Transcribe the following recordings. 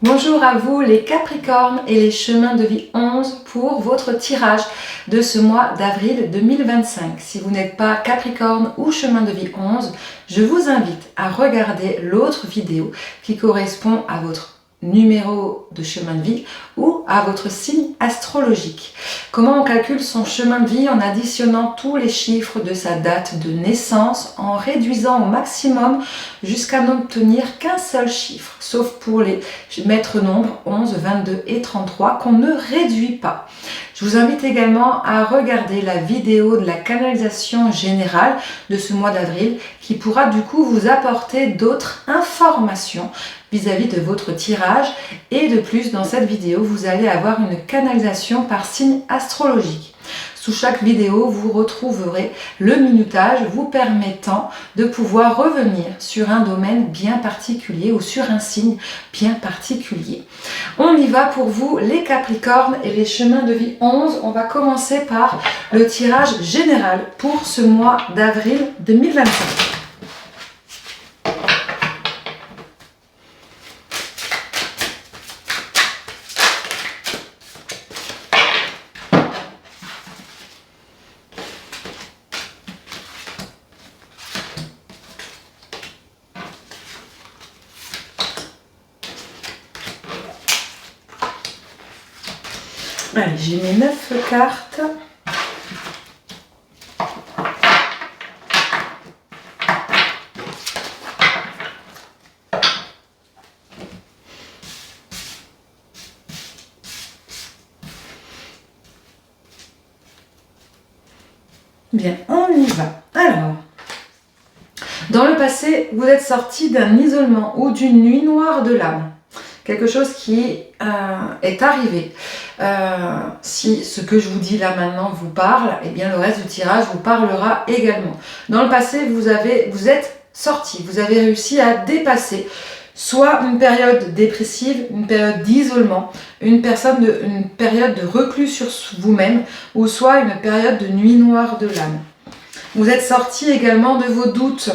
Bonjour à vous les Capricornes et les chemins de vie 11 pour votre tirage de ce mois d'avril 2025. Si vous n'êtes pas Capricorne ou chemin de vie 11, je vous invite à regarder l'autre vidéo qui correspond à votre numéro de chemin de vie ou à votre signe astrologique. Comment on calcule son chemin de vie? En additionnant tous les chiffres de sa date de naissance, en réduisant au maximum jusqu'à n'obtenir qu'un seul chiffre, sauf pour les maîtres nombres 11, 22 et 33 qu'on ne réduit pas. Je vous invite également à regarder la vidéo de la canalisation générale de ce mois d'avril qui pourra du coup vous apporter d'autres informations vis-à-vis de votre tirage. Et de plus, dans cette vidéo, vous allez avoir une canalisation par signe astrologique. Sous chaque vidéo, vous retrouverez le minutage vous permettant de pouvoir revenir sur un domaine bien particulier ou sur un signe bien particulier. On y va pour vous les Capricornes et les chemins de vie 11. On va commencer par le tirage général pour ce mois d'avril 2025. Allez, j'ai mes 9 cartes. Bien, on y va. Alors, dans le passé, vous êtes sorti d'un isolement ou d'une nuit noire de l'âme. Quelque chose qui est arrivé. Si ce que je vous dis là maintenant vous parle, eh bien le reste du tirage vous parlera également. Dans le passé, vous êtes sorti, vous avez réussi à dépasser soit une période dépressive, une période d'isolement, une période de reclus sur vous-même, ou soit une période de nuit noire de l'âme. Vous êtes sorti également de vos doutes.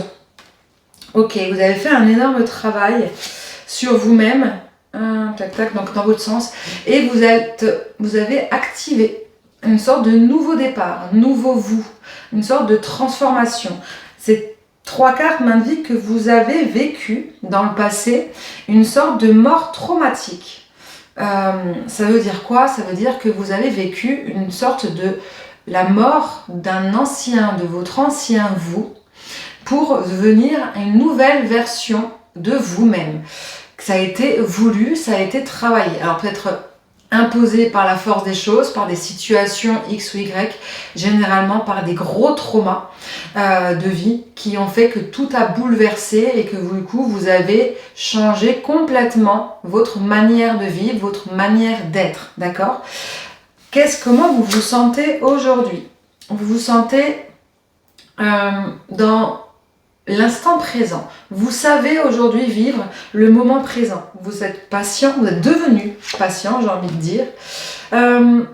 Ok, vous avez fait un énorme travail sur vous-même. Tac, tac, donc dans votre sens, et vous avez activé une sorte de nouveau départ, un nouveau vous, une sorte de transformation. C'est 3 cartes m'indiquent que vous avez vécu dans le passé une sorte de mort traumatique. Ça veut dire quoi? Ça veut dire que vous avez vécu une sorte de la mort de votre ancien vous, pour devenir une nouvelle version de vous-même. Ça a été voulu, ça a été travaillé. Alors peut-être imposé par la force des choses, par des situations X ou Y, généralement par des gros traumas de vie qui ont fait que tout a bouleversé et que du coup vous avez changé complètement votre manière de vivre, votre manière d'être, d'accord? Comment vous vous sentez aujourd'hui? Vous vous sentez dans l'instant présent. Vous savez aujourd'hui vivre le moment présent. Vous êtes patient, vous êtes devenu patient, j'ai envie de dire. Dans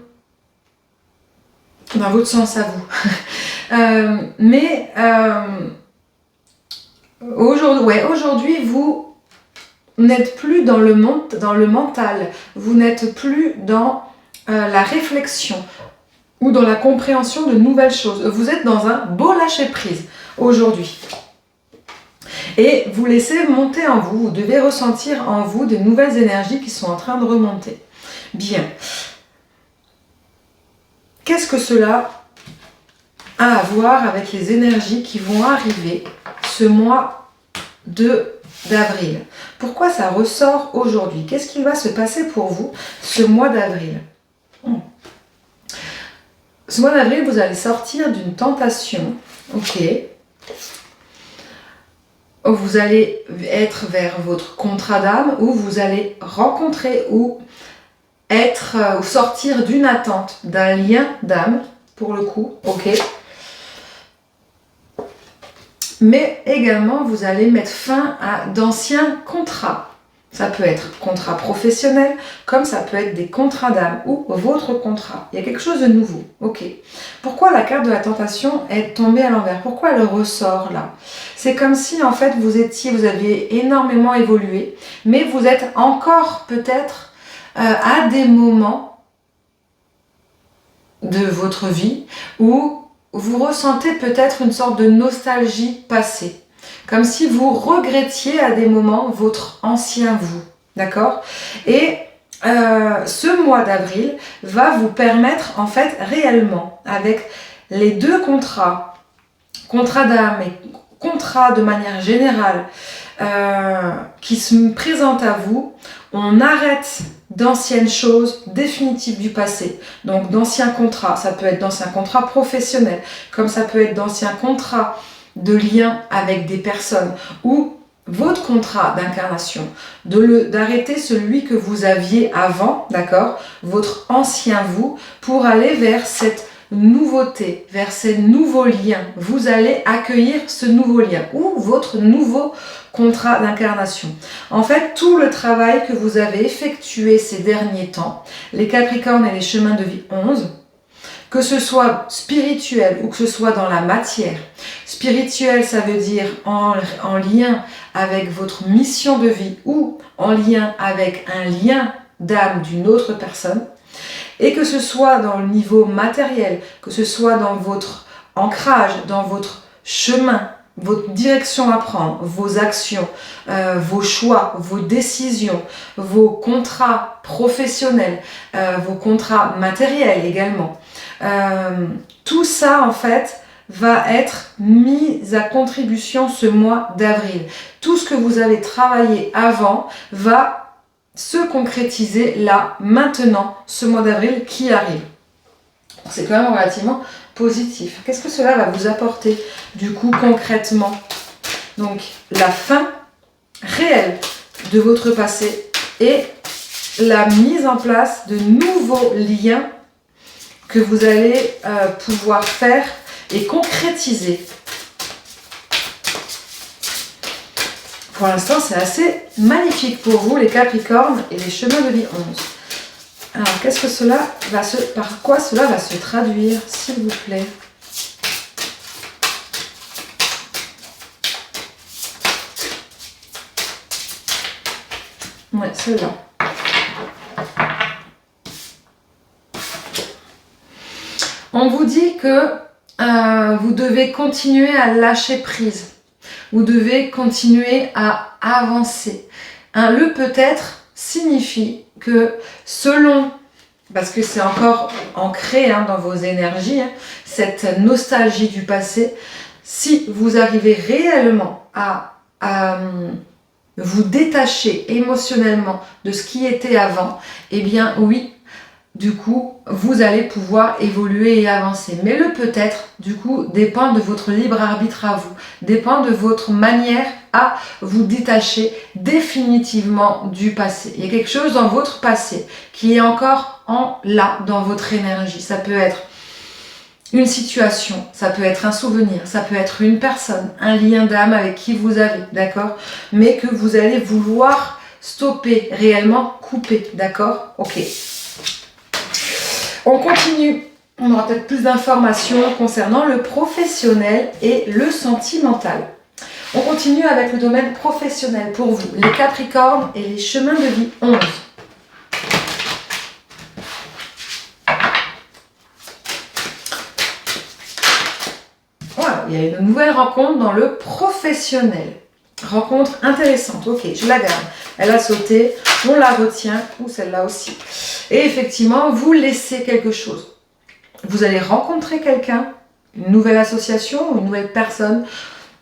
votre sens à vous. Aujourd'hui, vous n'êtes plus dans le mental. Vous n'êtes plus dans la réflexion ou dans la compréhension de nouvelles choses. Vous êtes dans un beau lâcher-prise aujourd'hui. Et vous laissez monter en vous, vous devez ressentir en vous de nouvelles énergies qui sont en train de remonter. Bien. Qu'est-ce que cela a à voir avec les énergies qui vont arriver ce mois d'avril? Pourquoi ça ressort aujourd'hui? Qu'est-ce qui va se passer pour vous ce mois d'avril? Ce mois d'avril, vous allez sortir d'une tentation. Ok. Vous allez être vers votre contrat d'âme, où vous allez rencontrer ou sortir d'une attente, d'un lien d'âme, pour le coup, ok. Mais également, vous allez mettre fin à d'anciens contrats, Ça peut être contrat professionnel, comme ça peut être des contrats d'âme ou votre contrat. Il y a quelque chose de nouveau. Ok. Pourquoi la carte de la tentation est tombée à l'envers? Pourquoi elle ressort là? C'est comme si en fait vous aviez énormément évolué, mais vous êtes encore peut-être à des moments de votre vie où vous ressentez peut-être une sorte de nostalgie passée. Comme si vous regrettiez à des moments votre ancien vous, d'accord? Et ce mois d'avril va vous permettre en fait réellement, avec les deux contrats, contrat d'âme et contrat de manière générale, qui se présentent à vous, on arrête d'anciennes choses définitives du passé. Donc d'anciens contrats, ça peut être d'anciens contrats professionnels, comme ça peut être d'anciens contrats de lien avec des personnes ou votre contrat d'incarnation, d'arrêter celui que vous aviez avant, d'accord, votre ancien vous, pour aller vers cette nouveauté, vers ces nouveaux liens. Vous allez accueillir ce nouveau lien ou votre nouveau contrat d'incarnation. En fait, tout le travail que vous avez effectué ces derniers temps, les Capricornes et les chemins de vie 11, que ce soit spirituel ou que ce soit dans la matière. Spirituel, ça veut dire en lien avec votre mission de vie ou en lien avec un lien d'âme d'une autre personne. Et que ce soit dans le niveau matériel, que ce soit dans votre ancrage, dans votre chemin, votre direction à prendre, vos actions, vos choix, vos décisions, vos contrats professionnels, vos contrats matériels également. Tout ça en fait va être mis à contribution ce mois d'avril. Tout ce que vous avez travaillé avant va se concrétiser là, maintenant, ce mois d'avril qui arrive. C'est quand même relativement positif. Qu'est-ce que cela va vous apporter du coup concrètement? Donc la fin réelle de votre passé et la mise en place de nouveaux liens que vous allez pouvoir faire et concrétiser. Pour l'instant, c'est assez magnifique pour vous, les Capricornes et les chemins de vie 11. Alors, par quoi cela va se traduire, s'il vous plaît? Ouais, celle-là. On vous dit que vous devez continuer à lâcher prise. Vous devez continuer à avancer. Le peut-être signifie que selon, parce que c'est encore ancré dans vos énergies, cette nostalgie du passé, si vous arrivez réellement à vous détacher émotionnellement de ce qui était avant, eh bien oui, du coup, vous allez pouvoir évoluer et avancer. Mais le peut-être, du coup, dépend de votre libre arbitre à vous, dépend de votre manière à vous détacher définitivement du passé. Il y a quelque chose dans votre passé qui est encore là, dans votre énergie. Ça peut être une situation, ça peut être un souvenir, ça peut être une personne, un lien d'âme avec qui vous avez, d'accord? Mais que vous allez vouloir stopper, réellement couper, d'accord? Ok. On continue, on aura peut-être plus d'informations concernant le professionnel et le sentimental. On continue avec le domaine professionnel pour vous, les Capricornes et les chemins de vie 11. Voilà, il y a une nouvelle rencontre dans le professionnel. Rencontre intéressante, ok, je la garde. Elle a sauté, on la retient, ou celle-là aussi. Et effectivement, vous laissez quelque chose. Vous allez rencontrer quelqu'un, une nouvelle association, une nouvelle personne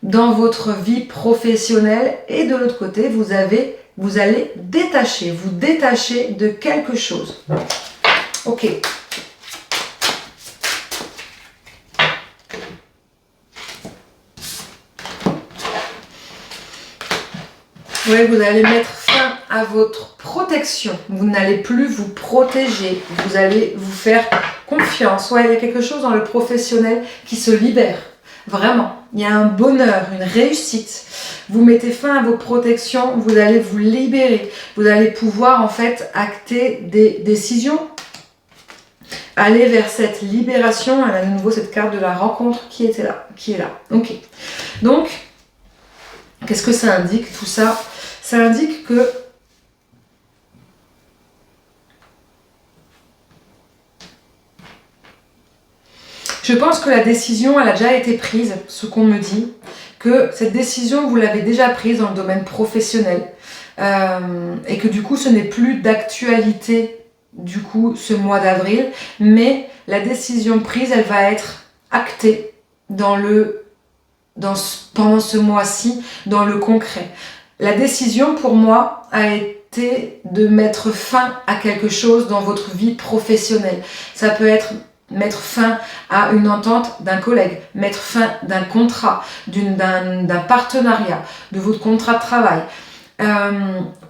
dans votre vie professionnelle. Et de l'autre côté, vous allez vous détacher de quelque chose. Ok. Oui, vous allez mettre fin à votre protection. Vous n'allez plus vous protéger. Vous allez vous faire confiance. Ouais, il y a quelque chose dans le professionnel qui se libère. Vraiment. il y a un bonheur, une réussite. Vous mettez fin à vos protections, vous allez vous libérer. Vous allez pouvoir en fait acter des décisions, aller vers cette libération. Elle a de nouveau cette carte de la rencontre qui est là. Ok. Donc, qu'est-ce que ça indique tout ça? Ça indique que je pense que la décision, elle a déjà été prise, ce qu'on me dit, que cette décision, vous l'avez déjà prise dans le domaine professionnel et que du coup, ce n'est plus d'actualité du coup ce mois d'avril, mais la décision prise, elle va être actée pendant ce mois-ci, dans le concret. La décision, pour moi, a été de mettre fin à quelque chose dans votre vie professionnelle. Ça peut être mettre fin à une entente d'un collègue, mettre fin d'un contrat, d'un partenariat, de votre contrat de travail,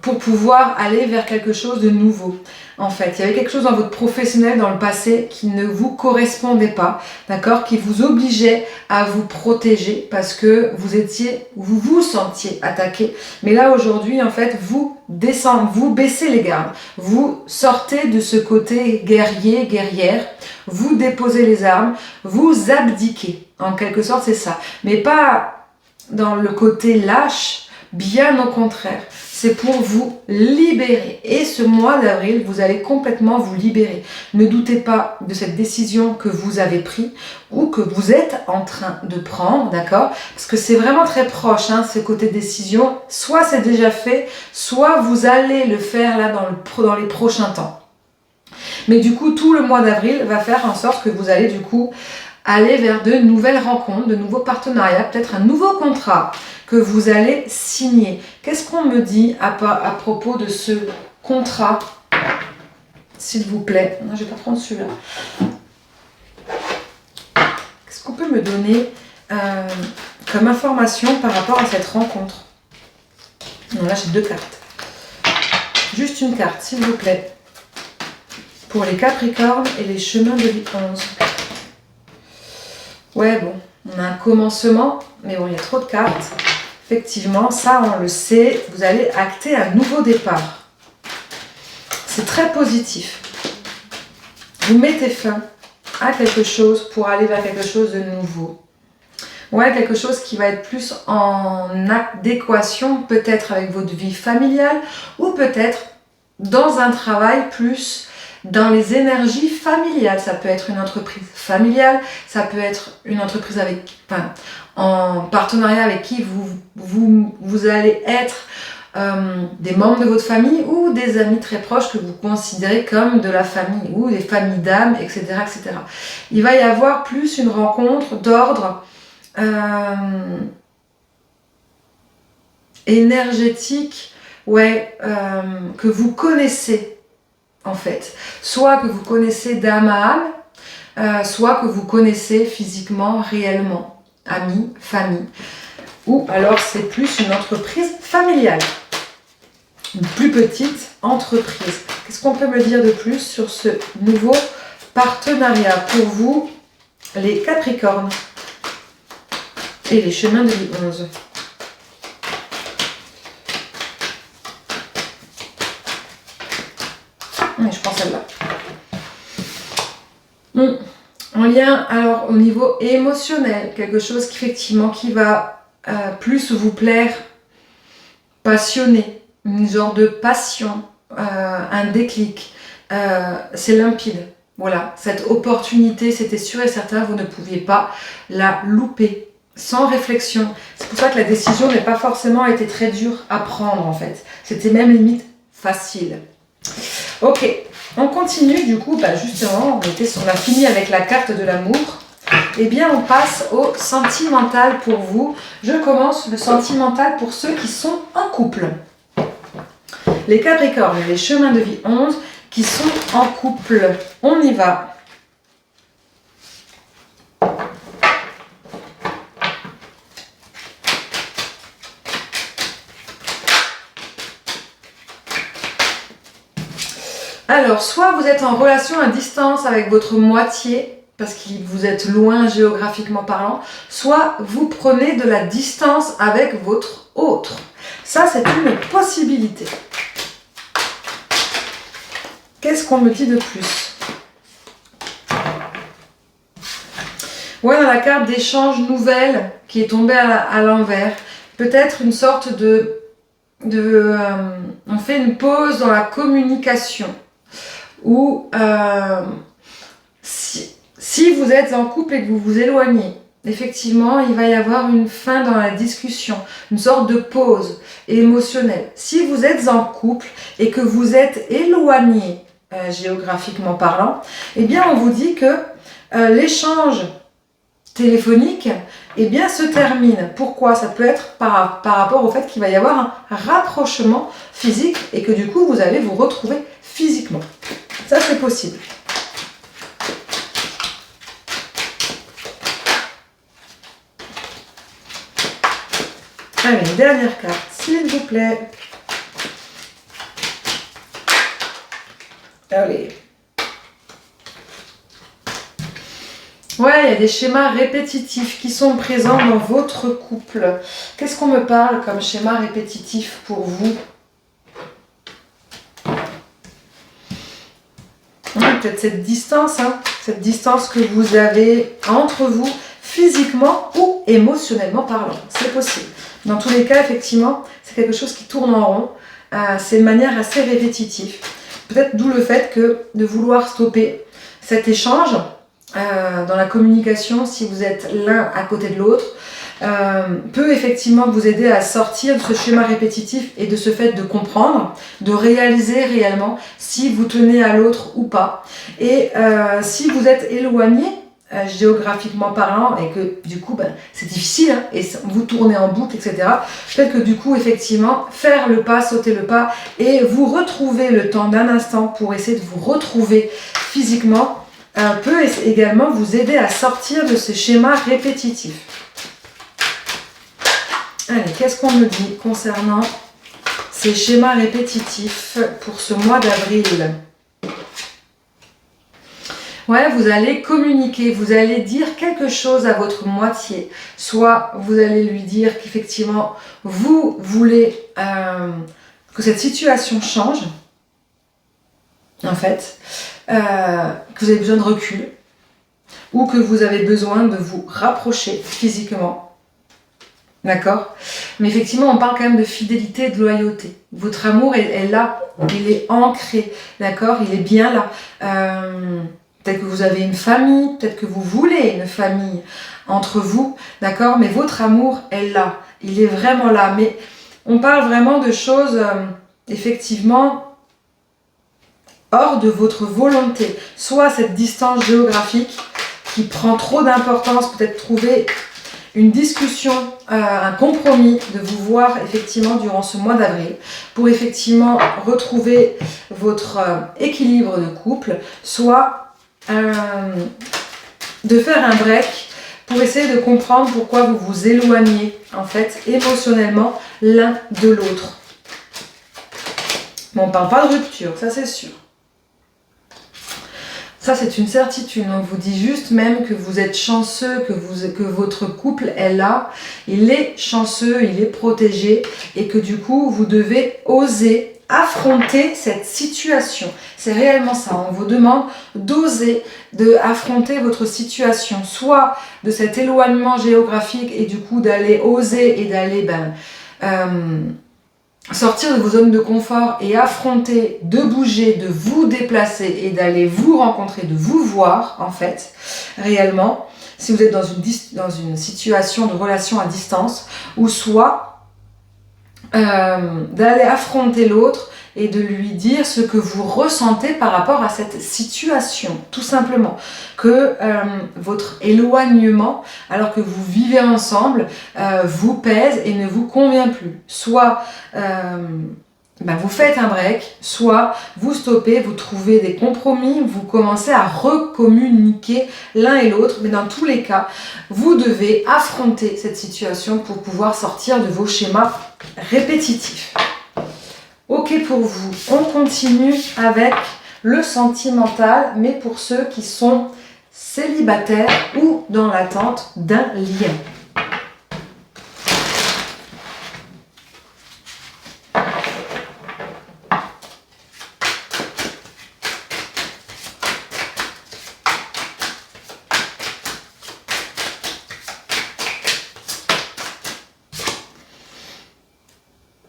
pour pouvoir aller vers quelque chose de nouveau. En fait, il y avait quelque chose dans votre professionnel dans le passé qui ne vous correspondait pas, d'accord, qui vous obligeait à vous protéger parce que vous vous sentiez attaqué. Mais là aujourd'hui, en fait, vous baissez les gardes, vous sortez de ce côté guerrier, guerrière, vous déposez les armes, vous abdiquez. En quelque sorte, c'est ça. Mais pas dans le côté lâche, bien au contraire. C'est pour vous libérer. Et ce mois d'avril, vous allez complètement vous libérer. Ne doutez pas de cette décision que vous avez prise ou que vous êtes en train de prendre, d'accord? Parce que c'est vraiment très proche, hein, ce côté décision. Soit c'est déjà fait, soit vous allez le faire là dans les prochains temps. Mais du coup, tout le mois d'avril va faire en sorte que vous allez du coup aller vers de nouvelles rencontres, de nouveaux partenariats, peut-être un nouveau contrat que vous allez signer. Qu'est-ce qu'on me dit à propos de ce contrat, s'il vous plaît? Non, je ne vais pas prendre celui-là. Qu'est-ce qu'on peut me donner comme information par rapport à cette rencontre? Non, là j'ai 2 cartes. Juste une carte, s'il vous plaît. Pour les Capricornes et les chemins de vie 11. Ouais, bon, on a un commencement, mais bon, il y a trop de cartes. Effectivement, ça, on le sait, vous allez acter un nouveau départ. C'est très positif. Vous mettez fin à quelque chose pour aller vers quelque chose de nouveau. Ouais, quelque chose qui va être plus en adéquation peut-être avec votre vie familiale ou peut-être dans un travail plus dans les énergies familiales. Ça peut être une entreprise familiale, ça peut être une entreprise en partenariat avec qui vous allez être des membres de votre famille ou des amis très proches que vous considérez comme de la famille ou des familles d'âmes, etc., etc. Il va y avoir plus une rencontre d'ordre énergétique, que vous connaissez en fait. Soit que vous connaissez d'âme à âme, soit que vous connaissez physiquement, réellement, amis, famille. Ou alors c'est plus une entreprise familiale. Une plus petite entreprise. Qu'est-ce qu'on peut me dire de plus sur ce nouveau partenariat pour vous, les Capricornes et les chemins de vie 11? Je prends celle-là. En lien, alors au niveau émotionnel, quelque chose qui va plus vous plaire, passionné, une genre de passion, un déclic, c'est limpide. Voilà, cette opportunité, c'était sûr et certain, vous ne pouviez pas la louper, sans réflexion. C'est pour ça que la décision n'a pas forcément été très dure à prendre en fait. C'était même limite facile. Ok, on continue du coup, justement, on a fini avec la carte de l'amour. Eh bien, on passe au sentimental pour vous. Je commence le sentimental pour ceux qui sont en couple. Les Capricornes, les chemins de vie 11 qui sont en couple. On y va. Alors, soit vous êtes en relation à distance avec votre moitié, parce que vous êtes loin géographiquement parlant, soit vous prenez de la distance avec votre autre. Ça, c'est une possibilité. Qu'est-ce qu'on me dit de plus? Ouais, dans la carte d'échange nouvelle qui est tombée à l'envers, peut-être une sorte on fait une pause dans la communication. Ou si vous êtes en couple et que vous vous éloignez, effectivement, il va y avoir une fin dans la discussion, une sorte de pause émotionnelle. Si vous êtes en couple et que vous êtes éloigné géographiquement parlant, eh bien, on vous dit que l'échange téléphonique se termine. Pourquoi? Ça peut être par rapport au fait qu'il va y avoir un rapprochement physique et que du coup, vous allez vous retrouver physiquement. Ça, c'est possible. Allez, dernière carte, s'il vous plaît. Allez. Ouais, il y a des schémas répétitifs qui sont présents dans votre couple. Qu'est-ce qu'on me parle comme schéma répétitif pour vous? Peut-être cette distance que vous avez entre vous, physiquement ou émotionnellement parlant. C'est possible. Dans tous les cas, effectivement, c'est quelque chose qui tourne en rond. C'est de manière assez répétitive. Peut-être d'où le fait que de vouloir stopper cet échange dans la communication, si vous êtes l'un à côté de l'autre, peut effectivement vous aider à sortir de ce schéma répétitif et de ce fait de comprendre, de réaliser réellement si vous tenez à l'autre ou pas. Et si vous êtes éloigné, géographiquement parlant, et que du coup c'est difficile et vous tournez en boucle, etc. Peut-être que du coup effectivement faire le pas, sauter le pas et vous retrouver le temps d'un instant pour essayer de vous retrouver physiquement peut également vous aider à sortir de ces schémas répétitifs. Allez, qu'est-ce qu'on me dit concernant ces schémas répétitifs pour ce mois d'avril? Ouais, vous allez communiquer, vous allez dire quelque chose à votre moitié. Soit vous allez lui dire qu'effectivement, vous voulez que cette situation change, en fait, que vous avez besoin de recul, ou que vous avez besoin de vous rapprocher physiquement. D'accord? Mais effectivement, on parle quand même de fidélité et de loyauté. Votre amour est là, il est ancré, d'accord? Il est bien là. Peut-être que vous avez une famille, peut-être que vous voulez une famille entre vous, d'accord? Mais votre amour est là, il est vraiment là. Mais on parle vraiment de choses, effectivement, hors de votre volonté. Soit cette distance géographique qui prend trop d'importance, peut-être trouver une discussion, un compromis, de vous voir effectivement durant ce mois d'avril pour effectivement retrouver votre équilibre de couple, soit de faire un break pour essayer de comprendre pourquoi vous vous éloignez en fait émotionnellement l'un de l'autre. Mais on ne parle pas de rupture, ça c'est sûr. Ça, c'est une certitude. On vous dit juste même que vous êtes chanceux, que votre couple est là. Il est chanceux, il est protégé et que du coup, vous devez oser affronter cette situation. C'est réellement ça. On vous demande d'oser, affronter votre situation, soit de cet éloignement géographique et du coup d'aller oser et d'aller sortir de vos zones de confort et affronter, de bouger, de vous déplacer et d'aller vous rencontrer, de vous voir en fait, réellement, si vous êtes dans une situation de relation à distance, ou soit d'aller affronter l'autre et de lui dire ce que vous ressentez par rapport à cette situation, tout simplement. Que votre éloignement, alors que vous vivez ensemble, vous pèse et ne vous convient plus. Soit vous faites un break, soit vous stoppez, vous trouvez des compromis, vous commencez à recommuniquer l'un et l'autre, mais dans tous les cas, vous devez affronter cette situation pour pouvoir sortir de vos schémas répétitifs. Ok pour vous, on continue avec le sentimental, mais pour ceux qui sont célibataire ou dans l'attente d'un lien.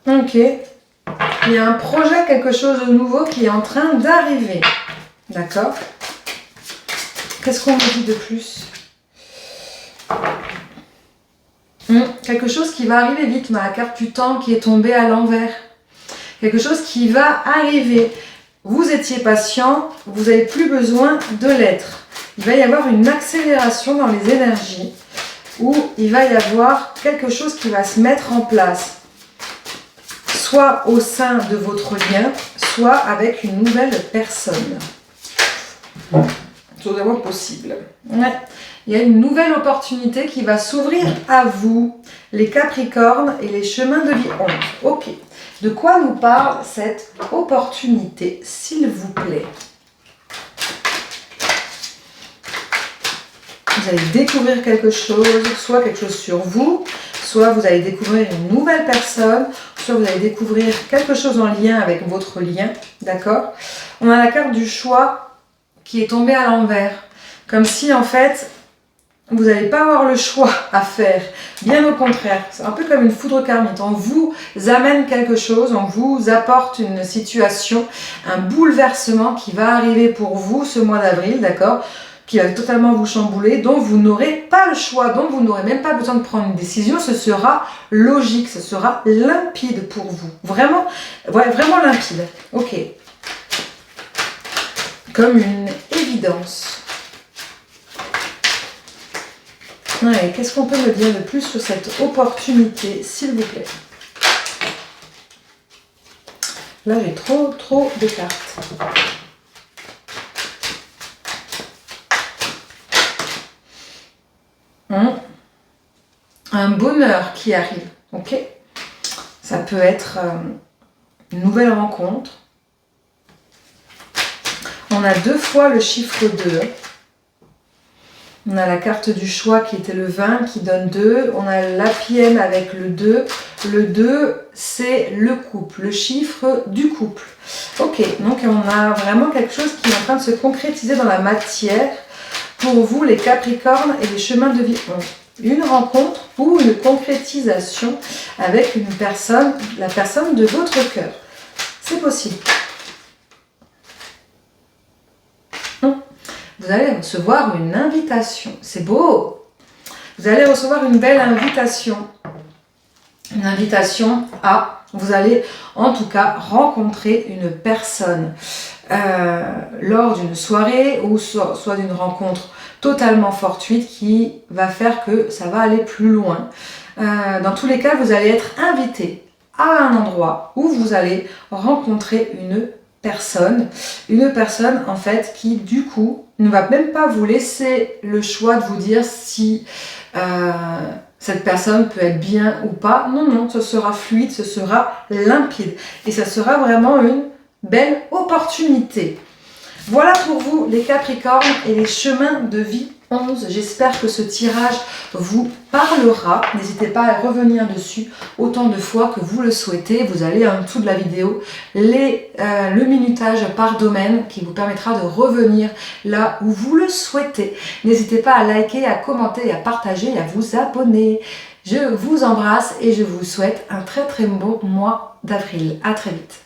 Ok, il y a un projet, quelque chose de nouveau qui est en train d'arriver. D'accord? Qu'est-ce qu'on me dit de plus? Quelque chose qui va arriver vite, ma carte du temps qui est tombée à l'envers. Quelque chose qui va arriver. Vous étiez patient, vous n'avez plus besoin de l'être. Il va y avoir une accélération dans les énergies où il va y avoir quelque chose qui va se mettre en place. Soit au sein de votre lien, soit avec une nouvelle personne. C'est vraiment possible. Ouais. Il y a une nouvelle opportunité qui va s'ouvrir à vous, les Capricornes et les chemins de vie 11. Ok. De quoi nous parle cette opportunité, s'il vous plaît? Vous allez découvrir quelque chose, soit quelque chose sur vous, soit vous allez découvrir une nouvelle personne, soit vous allez découvrir quelque chose en lien avec votre lien, d'accord? On a la carte du choix qui est tombée à l'envers, comme si en fait, vous n'allez pas avoir le choix à faire, bien au contraire, c'est un peu comme une foudre karmique, on vous amène quelque chose, on vous apporte une situation, un bouleversement qui va arriver pour vous ce mois d'avril, d'accord? Qui va totalement vous chambouler, dont vous n'aurez pas le choix, dont vous n'aurez même pas besoin de prendre une décision, ce sera logique, ce sera limpide pour vous. Vraiment, ouais, vraiment limpide. Ok. Comme une évidence. Ouais, qu'est-ce qu'on peut me dire de plus sur cette opportunité, s'il vous plaît? Là, j'ai trop de cartes. Un bonheur qui arrive, ok? Ça peut être une nouvelle rencontre. On a 2 fois le chiffre 2. On a la carte du choix qui était le 20 qui donne 2. On a l'Happy End avec le 2. Le 2, c'est le couple, le chiffre du couple. Ok, donc on a vraiment quelque chose qui est en train de se concrétiser dans la matière pour vous, les Capricornes et les chemins de vie 11. Une rencontre ou une concrétisation avec une personne, la personne de votre cœur. C'est possible. Vous allez recevoir une invitation. C'est beau. Vous allez recevoir une belle invitation. Une invitation à, vous allez en tout cas rencontrer une personne lors d'une soirée ou soit d'une rencontre totalement fortuite qui va faire que ça va aller plus loin. Dans tous les cas, vous allez être invité à un endroit où vous allez rencontrer une personne en fait qui du coup ne va même pas vous laisser le choix de vous dire si cette personne peut être bien ou pas. Non, non, ce sera fluide, ce sera limpide et ça sera vraiment une belle opportunité. Voilà pour vous les Capricornes et les chemins de vie 11. J'espère que ce tirage vous parlera. N'hésitez pas à revenir dessus autant de fois que vous le souhaitez. Vous allez en dessous de la vidéo le minutage par domaine qui vous permettra de revenir là où vous le souhaitez. N'hésitez pas à liker, à commenter, à partager et à vous abonner. Je vous embrasse et je vous souhaite un très bon mois d'avril. À très vite.